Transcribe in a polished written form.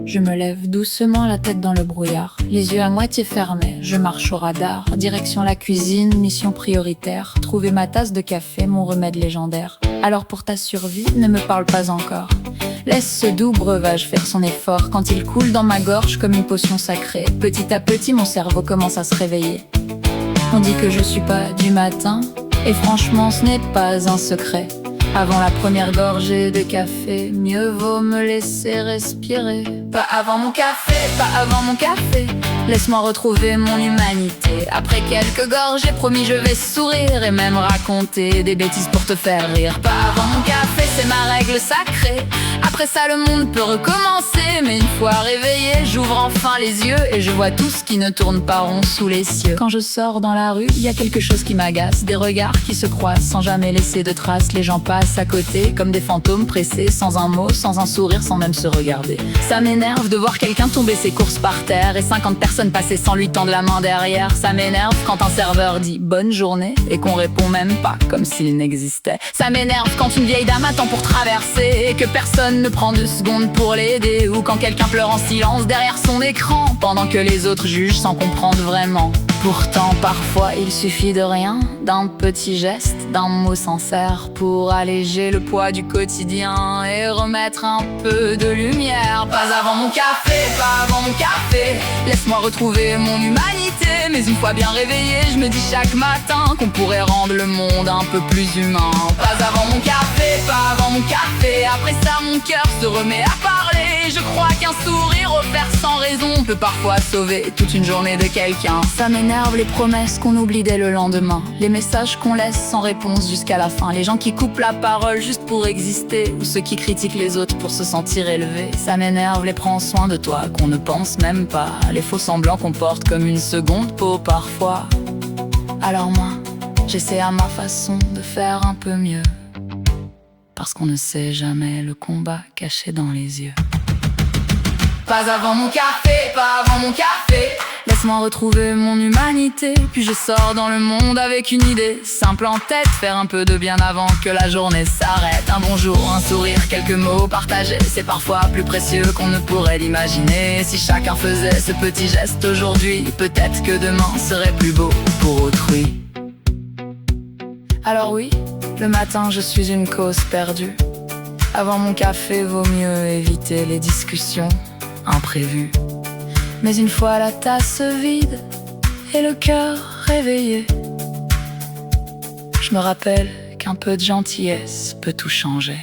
Je me lève doucement, la tête dans le brouillard, les yeux à moitié fermés. Je marche au radar, direction la cuisine, mission prioritaire. Trouver ma tasse de café, mon remède légendaire. Alors pour ta survie, ne me parle pas encore. Laisse ce doux breuvage faire son effort quand il coule dans ma gorge comme une potion sacrée. Petit à petit, mon cerveau commence à se réveiller. On dit que je suis pas du matin, et franchement ce n'est pas un secret. Avant la première gorgée de café, mieux vaut me laisser respirer. Pas avant mon café, pas avant mon café. Laisse-moi retrouver mon humanité. Après quelques gorgées, promis je vais sourire et même raconter des bêtises pour te faire rire. Pas avant mon café, c'est ma règle sacrée. Après ça le monde peut recommencer, mais une fois réveillé, j'ouvre enfin les yeux et je vois tout ce qui ne tourne pas rond sous les cieux. Quand je sors dans la rue, il y a quelque chose qui m'agace. Des regards qui se croisent sans jamais laisser de traces. Les gens passent à côté comme des fantômes pressés, sans un mot, sans un sourire, sans même se regarder. Ça m'énerve de voir quelqu'un tomber ses courses par terre et 50 personnes passer sans lui tendre la main derrière. Ça m'énerve quand un serveur dit bonne journée et qu'on répond même pas comme s'il n'existait. Ça m'énerve quand une vieille dame attend pour traverser et que personne ne prend 2 secondes pour l'aider. Ou quand quelqu'un pleure en silence derrière son écran pendant que les autres jugent sans comprendre vraiment. Pourtant parfois il suffit de rien, d'un petit geste, d'un mot sincère pour alléger le poids du quotidien et remettre un peu de lumière. Pas avant mon café, pas avant mon café. Laisse-moi retrouver mon humanité. Mais une fois bien réveillé, je me dis chaque matin qu'on pourrait rendre le monde un peu plus humain. Pas avant mon café, pas avant mon café. Après ça mon cœur se remet à parler. Je crois qu'un sourire offert sans raison peut parfois sauver toute une journée de quelqu'un. Ça m'énerve les promesses qu'on oublie dès le lendemain, les messages qu'on laisse sans réponse jusqu'à la fin, les gens qui coupent la parole juste pour exister, ou ceux qui critiquent les autres pour se sentir élevés. Ça m'énerve les prends soin de toi qu'on ne pense même pas, les faux semblants qu'on porte comme une seconde peau parfois. Alors moi, j'essaie à ma façon de faire un peu mieux, parce qu'on ne sait jamais le combat caché dans les yeux. Pas avant mon café, pas avant mon café. Laisse-moi retrouver mon humanité. Puis je sors dans le monde avec une idée simple en tête, faire un peu de bien avant que la journée s'arrête. Un bonjour, un sourire, quelques mots partagés, c'est parfois plus précieux qu'on ne pourrait l'imaginer. Si chacun faisait ce petit geste aujourd'hui, peut-être que demain serait plus beau pour autrui. Alors oui, le matin je suis une cause perdue. Avant mon café, vaut mieux éviter les discussions imprévues. Mais une fois la tasse vide et le cœur réveillé, je me rappelle qu'un peu de gentillesse peut tout changer.